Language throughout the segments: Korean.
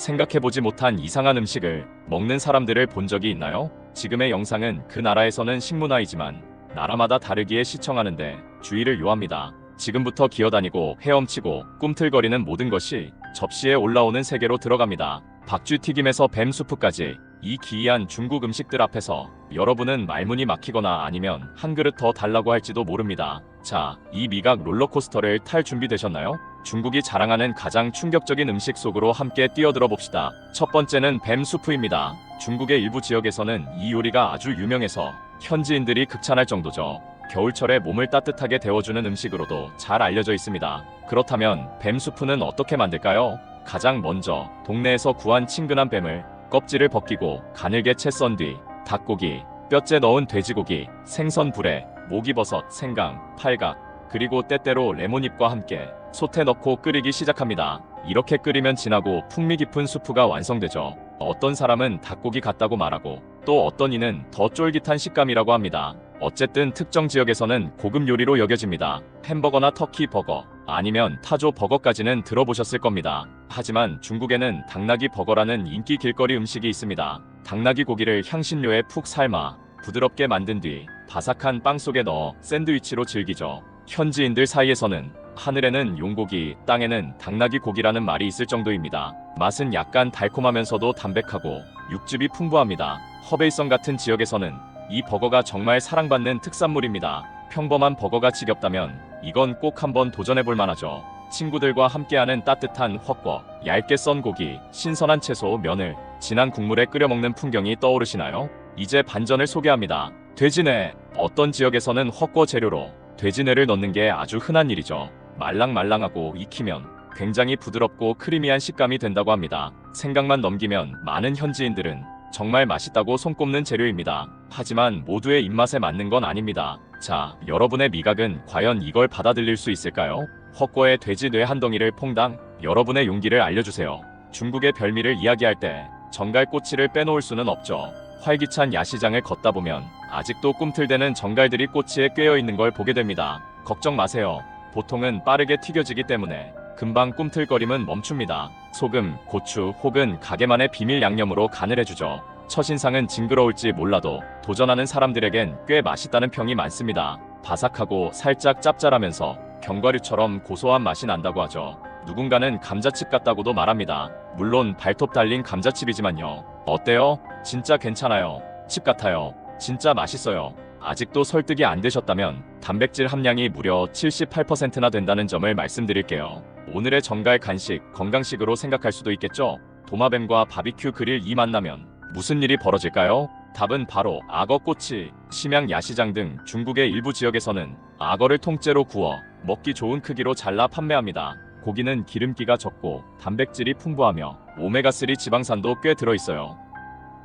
생각해보지 못한 이상한 음식을 먹는 사람들을 본 적이 있나요? 지금의 영상은 그 나라에서는 식문화이지만 나라마다 다르기에 시청하는데 주의를 요합니다. 지금부터 기어다니고 헤엄치고 꿈틀거리는 모든 것이 접시에 올라오는 세계로 들어갑니다. 박쥐 튀김에서 뱀 수프까지 이 기이한 중국 음식들 앞에서 여러분은 말문이 막히거나 아니면 한 그릇 더 달라고 할지도 모릅니다. 자, 이 미각 롤러코스터를 탈 준비 되셨나요? 중국이 자랑하는 가장 충격적인 음식 속으로 함께 뛰어들어 봅시다. 첫 번째는 뱀 수프입니다. 중국의 일부 지역에서는 이 요리가 아주 유명해서 현지인들이 극찬할 정도죠. 겨울철에 몸을 따뜻하게 데워주는 음식으로도 잘 알려져 있습니다. 그렇다면 뱀 수프는 어떻게 만들까요? 가장 먼저 동네에서 구한 친근한 뱀을 껍질을 벗기고 가늘게 채 썬 뒤 닭고기, 뼈째 넣은 돼지고기, 생선 불에, 목이버섯, 생강, 팔각, 그리고 때때로 레몬잎과 함께 솥에 넣고 끓이기 시작합니다. 이렇게 끓이면 진하고 풍미 깊은 수프가 완성되죠. 어떤 사람은 닭고기 같다고 말하고 또 어떤 이는 더 쫄깃한 식감이라고 합니다. 어쨌든 특정 지역에서는 고급 요리로 여겨집니다. 햄버거나 터키 버거, 아니면 타조 버거까지는 들어보셨을 겁니다. 하지만 중국에는 당나귀 버거라는 인기 길거리 음식이 있습니다. 당나귀 고기를 향신료에 푹 삶아 부드럽게 만든 뒤 바삭한 빵 속에 넣어 샌드위치로 즐기죠. 현지인들 사이에서는 하늘에는 용고기, 땅에는 당나귀 고기라는 말이 있을 정도입니다. 맛은 약간 달콤하면서도 담백하고 육즙이 풍부합니다. 허베이성 같은 지역에서는 이 버거가 정말 사랑받는 특산물입니다. 평범한 버거가 지겹다면 이건 꼭 한번 도전해볼 만하죠. 친구들과 함께하는 따뜻한 헛거, 얇게 썬 고기, 신선한 채소, 면을 진한 국물에 끓여 먹는 풍경이 떠오르시나요? 이제 반전을 소개합니다. 돼지뇌. 어떤 지역에서는 헛거 재료로 돼지뇌를 넣는 게 아주 흔한 일이죠. 말랑말랑하고 익히면 굉장히 부드럽고 크리미한 식감이 된다고 합니다. 생각만 넘기면 많은 현지인들은 정말 맛있다고 손꼽는 재료입니다. 하지만 모두의 입맛에 맞는 건 아닙니다. 자, 여러분의 미각은 과연 이걸 받아들일 수 있을까요? 헛거에 돼지 뇌 한 덩이를 퐁당. 여러분의 용기를 알려주세요. 중국의 별미를 이야기할 때 정갈꼬치를 빼놓을 수는 없죠. 활기찬 야시장을 걷다 보면 아직도 꿈틀대는 정갈들이 꼬치에 꿰어 있는 걸 보게 됩니다. 걱정 마세요. 보통은 빠르게 튀겨지기 때문에 금방 꿈틀거림은 멈춥니다. 소금, 고추 혹은 가게만의 비밀 양념으로 간을 해주죠. 첫인상은 징그러울지 몰라도 도전하는 사람들에겐 꽤 맛있다는 평이 많습니다. 바삭하고 살짝 짭짤하면서 견과류처럼 고소한 맛이 난다고 하죠. 누군가는 감자칩 같다고도 말합니다. 물론 발톱 달린 감자칩이지만요. 어때요? 진짜 괜찮아요. 칩 같아요. 진짜 맛있어요. 아직도 설득이 안 되셨다면 단백질 함량이 무려 78%나 된다는 점을 말씀드릴게요. 오늘의 정갈 간식, 건강식으로 생각할 수도 있겠죠? 도마뱀과 바비큐 그릴 이 만나면 무슨 일이 벌어질까요? 답은 바로 악어꼬치. 심양 야시장 등 중국의 일부 지역에서는 악어를 통째로 구워 먹기 좋은 크기로 잘라 판매합니다. 고기는 기름기가 적고 단백질이 풍부하며 오메가3 지방산도 꽤 들어있어요.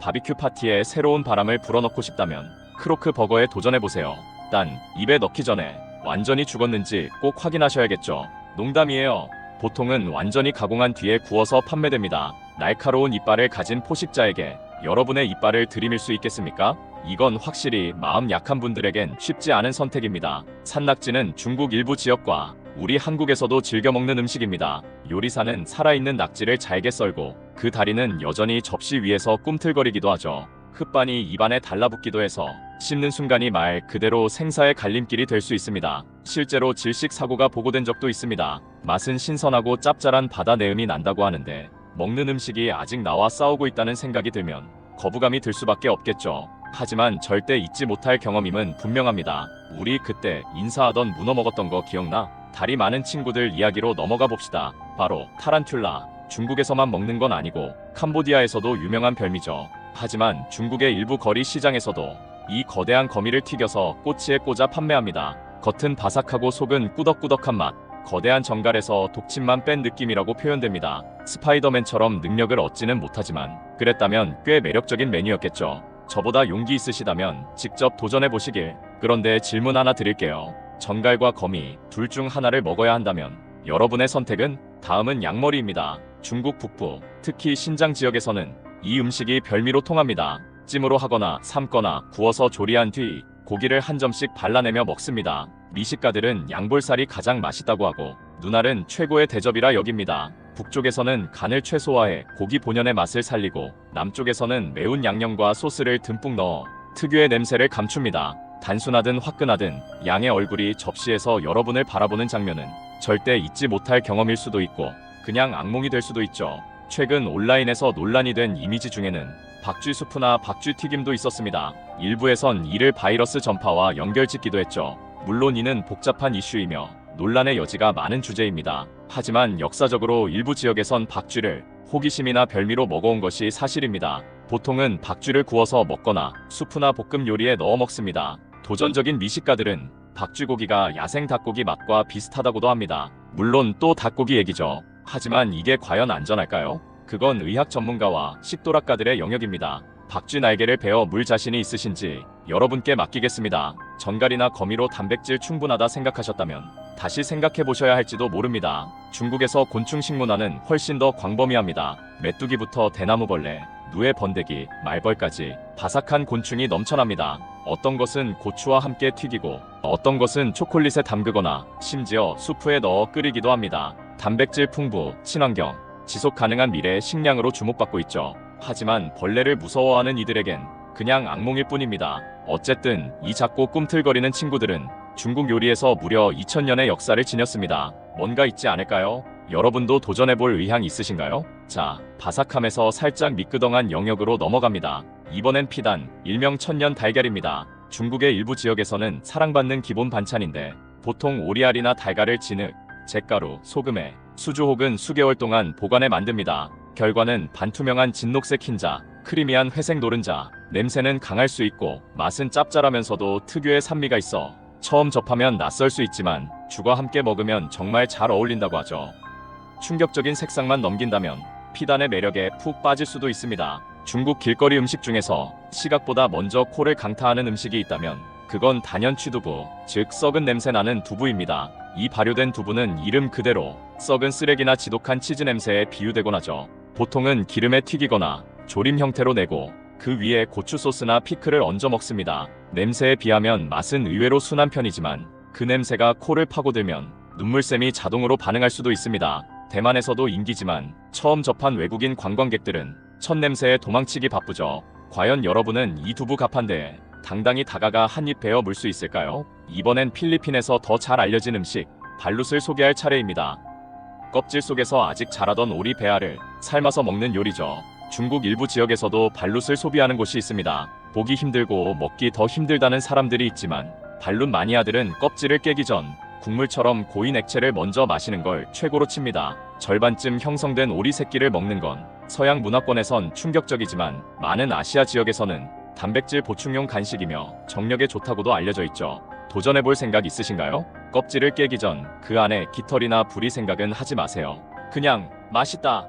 바비큐 파티에 새로운 바람을 불어넣고 싶다면 크로크 버거에 도전해보세요. 단, 입에 넣기 전에 완전히 죽었는지 꼭 확인하셔야겠죠. 농담이에요. 보통은 완전히 가공한 뒤에 구워서 판매됩니다. 날카로운 이빨을 가진 포식자에게 여러분의 이빨을 들이밀 수 있겠습니까? 이건 확실히 마음 약한 분들에겐 쉽지 않은 선택입니다. 산낙지는 중국 일부 지역과 우리 한국에서도 즐겨 먹는 음식입니다. 요리사는 살아있는 낙지를 잘게 썰고 그 다리는 여전히 접시 위에서 꿈틀거리기도 하죠. 흙반이 입안에 달라붙기도 해서 씹는 순간이 말 그대로 생사의 갈림길이 될 수 있습니다. 실제로 질식 사고가 보고된 적도 있습니다. 맛은 신선하고 짭짤한 바다 내음이 난다고 하는데 먹는 음식이 아직 나와 싸우고 있다는 생각이 들면 거부감이 들 수밖에 없겠죠. 하지만 절대 잊지 못할 경험임은 분명합니다. 우리 그때 인사하던 문어 먹었던 거 기억나? 다리 많은 친구들 이야기로 넘어가 봅시다. 바로 타란툴라. 중국에서만 먹는 건 아니고 캄보디아에서도 유명한 별미죠. 하지만 중국의 일부 거리 시장에서도 이 거대한 거미를 튀겨서 꼬치에 꽂아 판매합니다. 겉은 바삭하고 속은 꾸덕꾸덕한 맛. 거대한 정갈에서 독침만 뺀 느낌이라고 표현됩니다. 스파이더맨처럼 능력을 얻지는 못하지만 그랬다면 꽤 매력적인 메뉴였겠죠. 저보다 용기 있으시다면 직접 도전해보시길. 그런데 질문 하나 드릴게요. 정갈과 거미 둘 중 하나를 먹어야 한다면 여러분의 선택은? 다음은 양머리입니다. 중국 북부, 특히 신장 지역에서는 이 음식이 별미로 통합니다. 찜으로 하거나 삶거나 구워서 조리한 뒤 고기를 한 점씩 발라내며 먹습니다. 미식가들은 양볼살이 가장 맛있다고 하고 누날은 최고의 대접이라 여깁니다. 북쪽에서는 간을 최소화해 고기 본연의 맛을 살리고 남쪽에서는 매운 양념과 소스를 듬뿍 넣어 특유의 냄새를 감춥니다. 단순하든 화끈하든 양의 얼굴이 접시에서 여러분을 바라보는 장면은 절대 잊지 못할 경험일 수도 있고 그냥 악몽이 될 수도 있죠. 최근 온라인에서 논란이 된 이미지 중에는 박쥐 수프나 박쥐 튀김도 있었습니다. 일부에선 이를 바이러스 전파와 연결짓기도 했죠. 물론 이는 복잡한 이슈이며 논란의 여지가 많은 주제입니다. 하지만 역사적으로 일부 지역에선 박쥐를 호기심이나 별미로 먹어온 것이 사실입니다. 보통은 박쥐를 구워서 먹거나 수프나 볶음 요리에 넣어 먹습니다. 도전적인 미식가들은 박쥐고기가 야생 닭고기 맛과 비슷하다고도 합니다. 물론 또 닭고기 얘기죠. 하지만 이게 과연 안전할까요? 그건 의학 전문가와 식도락가들의 영역입니다. 박쥐 날개를 베어 물 자신이 있으신지 여러분께 맡기겠습니다. 전갈이나 거미로 단백질 충분하다 생각하셨다면 다시 생각해보셔야 할지도 모릅니다. 중국에서 곤충 식문화는 훨씬 더 광범위합니다. 메뚜기부터 대나무벌레, 누에 번데기, 말벌까지 바삭한 곤충이 넘쳐납니다. 어떤 것은 고추와 함께 튀기고 어떤 것은 초콜릿에 담그거나 심지어 수프에 넣어 끓이기도 합니다. 단백질 풍부, 친환경, 지속 가능한 미래의 식량으로 주목받고 있죠. 하지만 벌레를 무서워하는 이들에겐 그냥 악몽일 뿐입니다. 어쨌든 이 작고 꿈틀거리는 친구들은 중국 요리에서 무려 2000년의 역사를 지녔습니다. 뭔가 있지 않을까요? 여러분도 도전해볼 의향 있으신가요? 자, 바삭함에서 살짝 미끄덩한 영역으로 넘어갑니다. 이번엔 피단, 일명 천년 달걀입니다. 중국의 일부 지역에서는 사랑받는 기본 반찬인데 보통 오리알이나 달걀을 진흙, 잿가루, 소금에 수주 혹은 수개월 동안 보관해 만듭니다. 결과는 반투명한 진녹색 흰자, 크리미한 회색 노른자, 냄새는 강할 수 있고 맛은 짭짤하면서도 특유의 산미가 있어 처음 접하면 낯설 수 있지만 죽과 함께 먹으면 정말 잘 어울린다고 하죠. 충격적인 색상만 넘긴다면 피단의 매력에 푹 빠질 수도 있습니다. 중국 길거리 음식 중에서 시각보다 먼저 코를 강타하는 음식이 있다면 그건 단연 취두부, 즉 썩은 냄새 나는 두부입니다. 이 발효된 두부는 이름 그대로 썩은 쓰레기나 지독한 치즈 냄새에 비유되곤 하죠. 보통은 기름에 튀기거나 조림 형태로 내고 그 위에 고추 소스나 피클을 얹어 먹습니다. 냄새에 비하면 맛은 의외로 순한 편이지만 그 냄새가 코를 파고들면 눈물샘이 자동으로 반응할 수도 있습니다. 대만에서도 인기지만 처음 접한 외국인 관광객들은 첫 냄새에 도망치기 바쁘죠. 과연 여러분은 이 두부 갑판대에 당당히 다가가 한 입 베어 물 수 있을까요? 이번엔 필리핀에서 더 잘 알려진 음식 발룻을 소개할 차례입니다. 껍질 속에서 아직 자라던 오리 배알을 삶아서 먹는 요리죠. 중국 일부 지역에서도 발룻을 소비하는 곳이 있습니다. 보기 힘들고 먹기 더 힘들다는 사람들이 있지만 발룻 마니아들은 껍질을 깨기 전 국물처럼 고인 액체를 먼저 마시는 걸 최고로 칩니다. 절반쯤 형성된 오리 새끼를 먹는 건 서양 문화권에선 충격적이지만 많은 아시아 지역에서는 단백질 보충용 간식이며 정력에 좋다고도 알려져 있죠. 도전해볼 생각 있으신가요? 껍질을 깨기 전 그 안에 깃털이나 부리 생각은 하지 마세요. 그냥 맛있다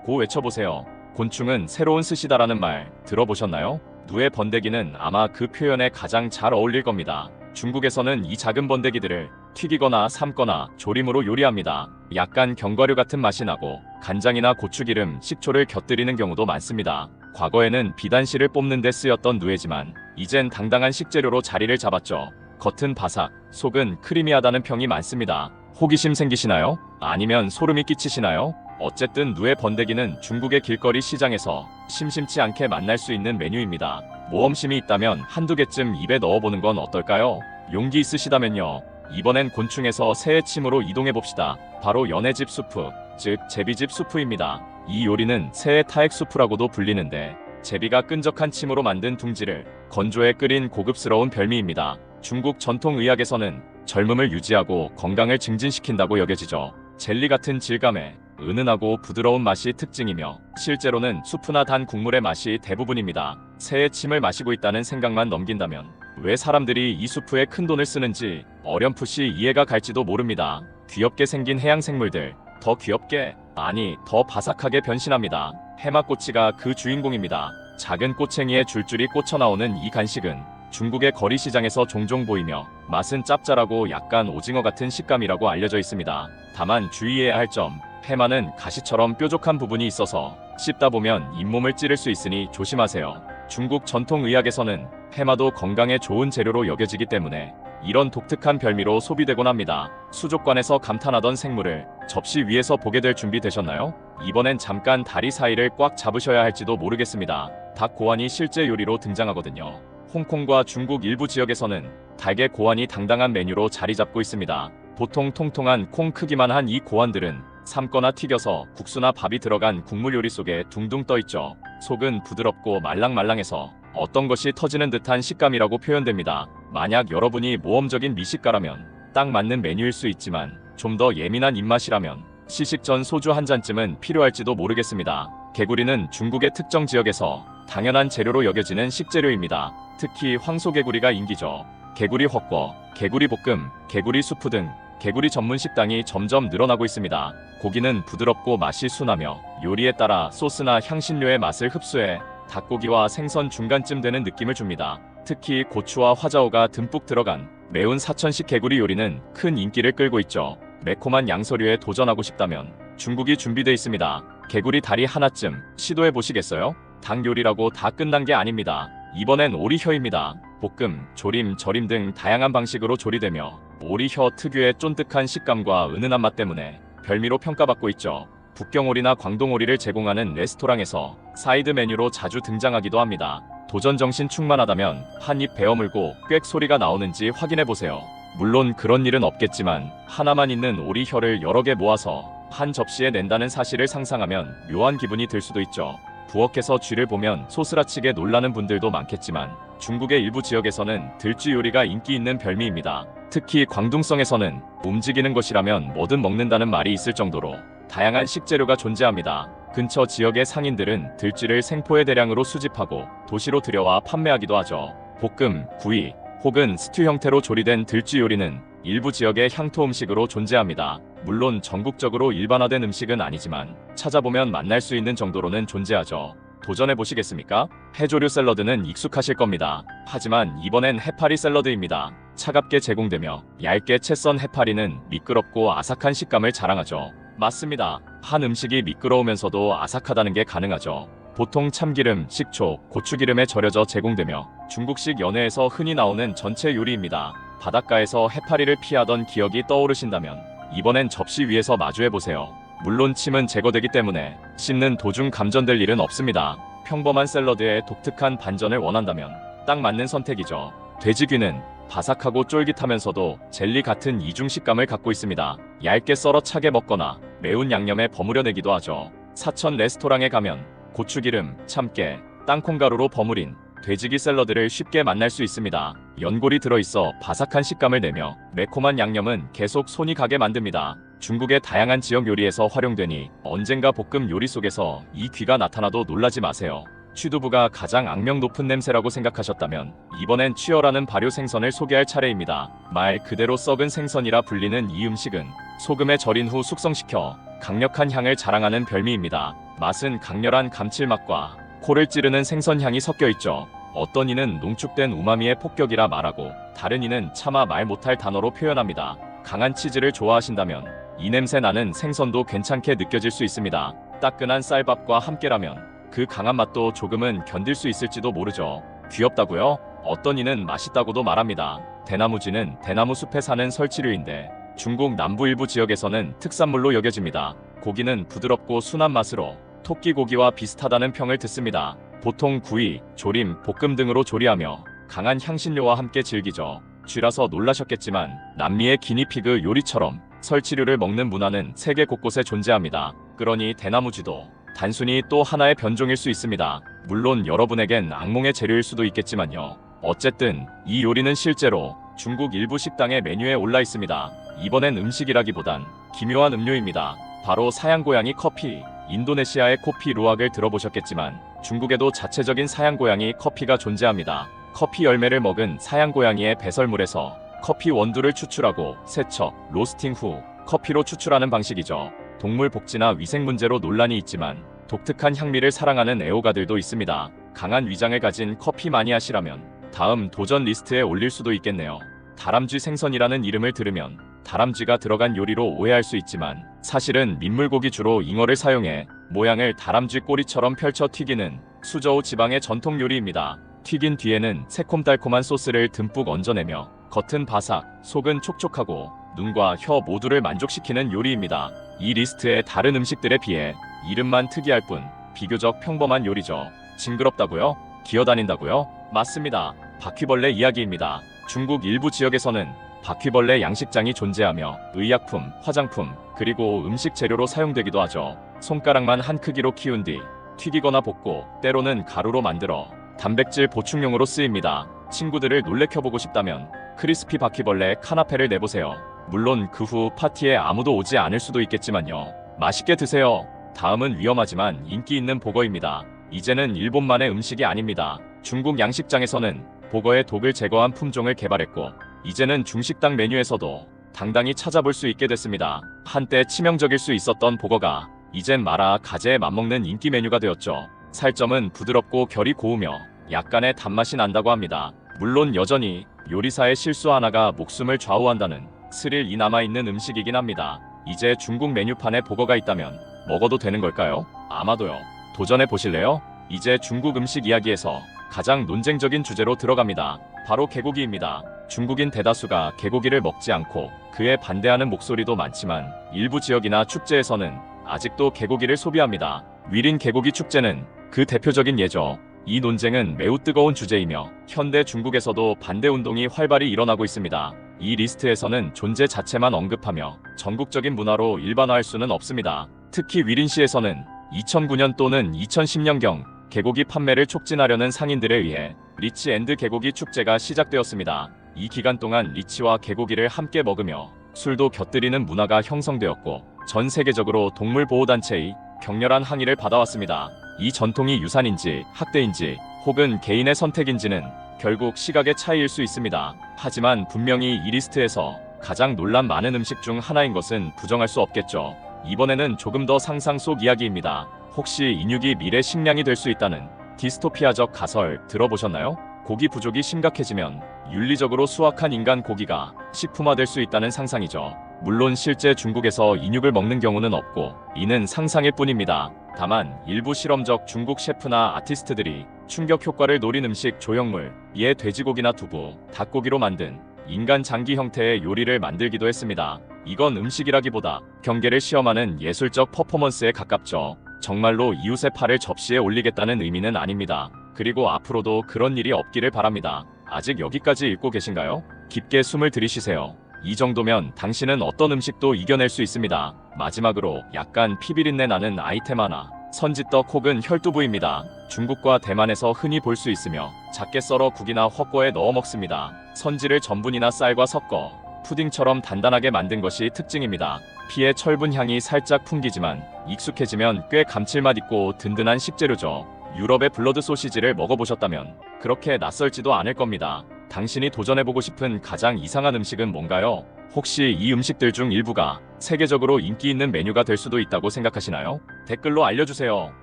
고 외쳐보세요. 곤충은 새로운 스시다라는 말 들어보셨나요? 누에 번데기는 아마 그 표현에 가장 잘 어울릴 겁니다. 중국에서는 이 작은 번데기들을 튀기거나 삶거나 조림으로 요리합니다. 약간 견과류 같은 맛이 나고 간장이나 고추기름, 식초를 곁들이는 경우도 많습니다. 과거에는 비단실을 뽑는 데 쓰였던 누에지만 이젠 당당한 식재료로 자리를 잡았죠. 겉은 바삭, 속은 크리미하다는 평이 많습니다. 호기심 생기시나요? 아니면 소름이 끼치시나요? 어쨌든 누에 번데기는 중국의 길거리 시장에서 심심치 않게 만날 수 있는 메뉴입니다. 모험심이 있다면 한두 개쯤 입에 넣어보는 건 어떨까요? 용기 있으시다면요. 이번엔 곤충에서 새의 침으로 이동해봅시다. 바로 연애집 수프, 즉 제비집 수프입니다. 이 요리는 새의 타액 수프라고도 불리는데 제비가 끈적한 침으로 만든 둥지를 건조해 끓인 고급스러운 별미입니다. 중국 전통 의학에서는 젊음을 유지하고 건강을 증진시킨다고 여겨지죠. 젤리 같은 질감에 은은하고 부드러운 맛이 특징이며 실제로는 수프나 단 국물의 맛이 대부분입니다. 새의 침을 마시고 있다는 생각만 넘긴다면 왜 사람들이 이 수프에 큰돈을 쓰는지 어렴풋이 이해가 갈지도 모릅니다. 귀엽게 생긴 해양 생물들, 더 귀엽게, 아니 더 바삭하게 변신합니다. 해마꼬치가 그 주인공입니다. 작은 꼬챙이에 줄줄이 꽂혀나오는 이 간식은 중국의 거리 시장에서 종종 보이며 맛은 짭짤하고 약간 오징어 같은 식감이라고 알려져 있습니다. 다만 주의해야 할 점, 해마는 가시처럼 뾰족한 부분이 있어서 씹다 보면 잇몸을 찌를 수 있으니 조심하세요. 중국 전통 의학에서는 해마도 건강에 좋은 재료로 여겨지기 때문에 이런 독특한 별미로 소비되곤 합니다. 수족관에서 감탄하던 생물을 접시 위에서 보게 될 준비 되셨나요? 이번엔 잠깐 다리 사이를 꽉 잡으셔야 할지도 모르겠습니다. 닭 고환이 실제 요리로 등장하거든요. 홍콩과 중국 일부 지역에서는 닭의 고환이 당당한 메뉴로 자리 잡고 있습니다. 보통 통통한 콩 크기만 한 이 고환들은 삶거나 튀겨서 국수나 밥이 들어간 국물 요리 속에 둥둥 떠 있죠. 속은 부드럽고 말랑말랑해서 어떤 것이 터지는 듯한 식감이라고 표현됩니다. 만약 여러분이 모험적인 미식가라면 딱 맞는 메뉴일 수 있지만 좀 더 예민한 입맛이라면 시식 전 소주 한 잔쯤은 필요할지도 모르겠습니다. 개구리는 중국의 특정 지역에서 당연한 재료로 여겨지는 식재료입니다. 특히 황소개구리가 인기죠. 개구리 헛궈, 개구리 볶음, 개구리 수프 등 개구리 전문 식당이 점점 늘어나고 있습니다. 고기는 부드럽고 맛이 순하며 요리에 따라 소스나 향신료의 맛을 흡수해 닭고기와 생선 중간쯤 되는 느낌을 줍니다. 특히 고추와 화자오가 듬뿍 들어간 매운 사천식 개구리 요리는 큰 인기를 끌고 있죠. 매콤한 양서류에 도전하고 싶다면 중국이 준비되어 있습니다. 개구리 다리 하나쯤 시도해 보시겠어요? 닭 요리라고 다 끝난 게 아닙니다. 이번엔 오리혀입니다. 볶음, 조림, 절임 등 다양한 방식으로 조리되며 오리혀 특유의 쫀득한 식감과 은은한 맛 때문에 별미로 평가받고 있죠. 북경오리나 광동오리를 제공하는 레스토랑에서 사이드 메뉴로 자주 등장하기도 합니다. 도전 정신 충만하다면 한 입 베어물고 꽥 소리가 나오는지 확인해보세요. 물론 그런 일은 없겠지만 하나만 있는 오리혀를 여러 개 모아서 한 접시에 낸다는 사실을 상상하면 묘한 기분이 들 수도 있죠. 부엌에서 쥐를 보면 소스라치게 놀라는 분들도 많겠지만 중국의 일부 지역에서는 들쥐 요리가 인기 있는 별미입니다. 특히 광둥성에서는 움직이는 것이라면 뭐든 먹는다는 말이 있을 정도로 다양한 식재료가 존재합니다. 근처 지역의 상인들은 들쥐를 생포에 대량으로 수집하고 도시로 들여와 판매하기도 하죠. 볶음, 구이 혹은 스튜 형태로 조리된 들쥐 요리는 일부 지역의 향토 음식으로 존재합니다. 물론 전국적으로 일반화된 음식은 아니지만 찾아보면 만날 수 있는 정도로는 존재하죠. 도전해 보시겠습니까? 해조류 샐러드는 익숙하실 겁니다. 하지만 이번엔 해파리 샐러드입니다. 차갑게 제공되며 얇게 채 썬 해파리는 미끄럽고 아삭한 식감을 자랑하죠. 맞습니다. 한 음식이 미끄러우면서도 아삭하다는 게 가능하죠. 보통 참기름, 식초, 고추기름에 절여져 제공되며 중국식 연회에서 흔히 나오는 전체 요리입니다. 바닷가에서 해파리를 피하던 기억이 떠오르신다면 이번엔 접시 위에서 마주해보세요. 물론 침은 제거되기 때문에 씹는 도중 감전될 일은 없습니다. 평범한 샐러드에 독특한 반전을 원한다면 딱 맞는 선택이죠. 돼지귀는 바삭하고 쫄깃하면서도 젤리 같은 이중 식감을 갖고 있습니다. 얇게 썰어 차게 먹거나 매운 양념에 버무려내기도 하죠. 사천 레스토랑에 가면 고추기름, 참깨, 땅콩가루로 버무린 돼지귀 샐러드를 쉽게 만날 수 있습니다. 연골이 들어있어 바삭한 식감을 내며 매콤한 양념은 계속 손이 가게 만듭니다. 중국의 다양한 지역 요리에서 활용되니 언젠가 볶음 요리 속에서 이 귀가 나타나도 놀라지 마세요. 취두부가 가장 악명 높은 냄새라고 생각하셨다면 이번엔 취어라는 발효 생선을 소개할 차례입니다. 말 그대로 썩은 생선이라 불리는 이 음식은 소금에 절인 후 숙성시켜 강력한 향을 자랑하는 별미입니다. 맛은 강렬한 감칠맛과 코를 찌르는 생선향이 섞여 있죠. 어떤 이는 농축된 우마미의 폭격이라 말하고 다른 이는 차마 말 못할 단어로 표현합니다. 강한 치즈를 좋아하신다면 이 냄새 나는 생선도 괜찮게 느껴질 수 있습니다. 따끈한 쌀밥과 함께라면 그 강한 맛도 조금은 견딜 수 있을지도 모르죠. 귀엽다고요? 어떤 이는 맛있다고도 말합니다. 대나무쥐는 대나무 숲에 사는 설치류인데 중국 남부 일부 지역에서는 특산물로 여겨집니다. 고기는 부드럽고 순한 맛으로 토끼 고기와 비슷하다는 평을 듣습니다. 보통 구이, 조림, 볶음 등으로 조리하며 강한 향신료와 함께 즐기죠. 쥐라서 놀라셨겠지만 남미의 기니피그 요리처럼 설치류를 먹는 문화는 세계 곳곳에 존재합니다. 그러니 대나무쥐도 단순히 또 하나의 변종일 수 있습니다. 물론 여러분에겐 악몽의 재료일 수도 있겠지만요. 어쨌든 이 요리는 실제로 중국 일부 식당의 메뉴에 올라 있습니다. 이번엔 음식이라기보단 기묘한 음료입니다. 바로 사양고양이 커피. 인도네시아의 코피 루악을 들어보셨겠지만 중국에도 자체적인 사양고양이 커피가 존재합니다. 커피 열매를 먹은 사양고양이의 배설물에서 커피 원두를 추출하고 세척, 로스팅 후 커피로 추출하는 방식이죠. 동물 복지나 위생 문제로 논란이 있지만 독특한 향미를 사랑하는 애호가들도 있습니다. 강한 위장을 가진 커피 마니아시라면 다음 도전 리스트에 올릴 수도 있겠네요. 다람쥐 생선이라는 이름을 들으면 다람쥐가 들어간 요리로 오해할 수 있지만 사실은 민물고기 주로 잉어를 사용해 모양을 다람쥐 꼬리처럼 펼쳐 튀기는 수저우 지방의 전통 요리입니다. 튀긴 뒤에는 새콤달콤한 소스를 듬뿍 얹어내며 겉은 바삭, 속은 촉촉하고 눈과 혀 모두를 만족시키는 요리입니다. 이 리스트의 다른 음식들에 비해 이름만 특이할 뿐 비교적 평범한 요리죠. 징그럽다고요? 기어다닌다고요? 맞습니다. 바퀴벌레 이야기입니다. 중국 일부 지역에서는 바퀴벌레 양식장이 존재하며 의약품, 화장품, 그리고 음식 재료로 사용되기도 하죠. 손가락만 한 크기로 키운 뒤 튀기거나 볶고 때로는 가루로 만들어 단백질 보충용으로 쓰입니다. 친구들을 놀래켜보고 싶다면 크리스피 바퀴벌레 카나페를 내보세요. 물론 그 후 파티에 아무도 오지 않을 수도 있겠지만요. 맛있게 드세요. 다음은 위험하지만 인기 있는 보거입니다. 이제는 일본만의 음식이 아닙니다. 중국 양식장에서는 보거의 독을 제거한 품종을 개발했고 이제는 중식당 메뉴에서도 당당히 찾아볼 수 있게 됐습니다. 한때 치명적일 수 있었던 보거가 이젠 마라, 가재에 맞먹는 인기 메뉴가 되었죠. 살점은 부드럽고 결이 고우며 약간의 단맛이 난다고 합니다. 물론 여전히 요리사의 실수 하나가 목숨을 좌우한다는 스릴이 남아있는 음식이긴 합니다. 이제 중국 메뉴판에 보거가 있다면 먹어도 되는 걸까요? 아마도요. 도전해 보실래요? 이제 중국 음식 이야기에서 가장 논쟁적인 주제로 들어갑니다. 바로 개고기입니다. 중국인 대다수가 개고기를 먹지 않고 그에 반대하는 목소리도 많지만 일부 지역이나 축제에서는 아직도 개고기를 소비합니다. 위린 개고기 축제는 그 대표적인 예죠. 이 논쟁은 매우 뜨거운 주제이며 현대 중국에서도 반대 운동이 활발히 일어나고 있습니다. 이 리스트에서는 존재 자체만 언급하며 전국적인 문화로 일반화할 수는 없습니다. 특히 위린시에서는 2009년 또는 2010년경 개고기 판매를 촉진하려는 상인들에 의해 리치 앤드 개고기 축제가 시작되었습니다. 이 기간 동안 리치와 개고기를 함께 먹으며 술도 곁들이는 문화가 형성되었고 전 세계적으로 동물보호단체의 격렬한 항의를 받아왔습니다. 이 전통이 유산인지 학대인지 혹은 개인의 선택인지는 결국 시각의 차이일 수 있습니다. 하지만 분명히 이 리스트에서 가장 논란 많은 음식 중 하나인 것은 부정할 수 없겠죠. 이번에는 조금 더 상상 속 이야기입니다. 혹시 인육이 미래 식량이 될 수 있다는 디스토피아적 가설 들어보셨나요? 고기 부족이 심각해지면 윤리적으로 수확한 인간 고기가 식품화될 수 있다는 상상이죠. 물론 실제 중국에서 인육을 먹는 경우는 없고 이는 상상일 뿐입니다. 다만 일부 실험적 중국 셰프나 아티스트들이 충격 효과를 노린 음식 조형물, 이에 돼지고기나 두부, 닭고기로 만든 인간 장기 형태의 요리를 만들기도 했습니다. 이건 음식이라기보다 경계를 시험하는 예술적 퍼포먼스에 가깝죠. 정말로 이웃의 팔을 접시에 올리겠다는 의미는 아닙니다. 그리고 앞으로도 그런 일이 없기를 바랍니다. 아직 여기까지 읽고 계신가요? 깊게 숨을 들이쉬세요. 이 정도면 당신은 어떤 음식도 이겨낼 수 있습니다. 마지막으로 약간 피비린내 나는 아이템 하나. 선지떡 혹은 혈두부입니다. 중국과 대만에서 흔히 볼 수 있으며 작게 썰어 국이나 헛거에 넣어 먹습니다. 선지를 전분이나 쌀과 섞어 푸딩처럼 단단하게 만든 것이 특징입니다. 피의 철분 향이 살짝 풍기지만 익숙해지면 꽤 감칠맛 있고 든든한 식재료죠. 유럽의 블러드 소시지를 먹어보셨다면 그렇게 낯설지도 않을 겁니다. 당신이 도전해보고 싶은 가장 이상한 음식은 뭔가요? 혹시 이 음식들 중 일부가 세계적으로 인기 있는 메뉴가 될 수도 있다고 생각하시나요? 댓글로 알려주세요.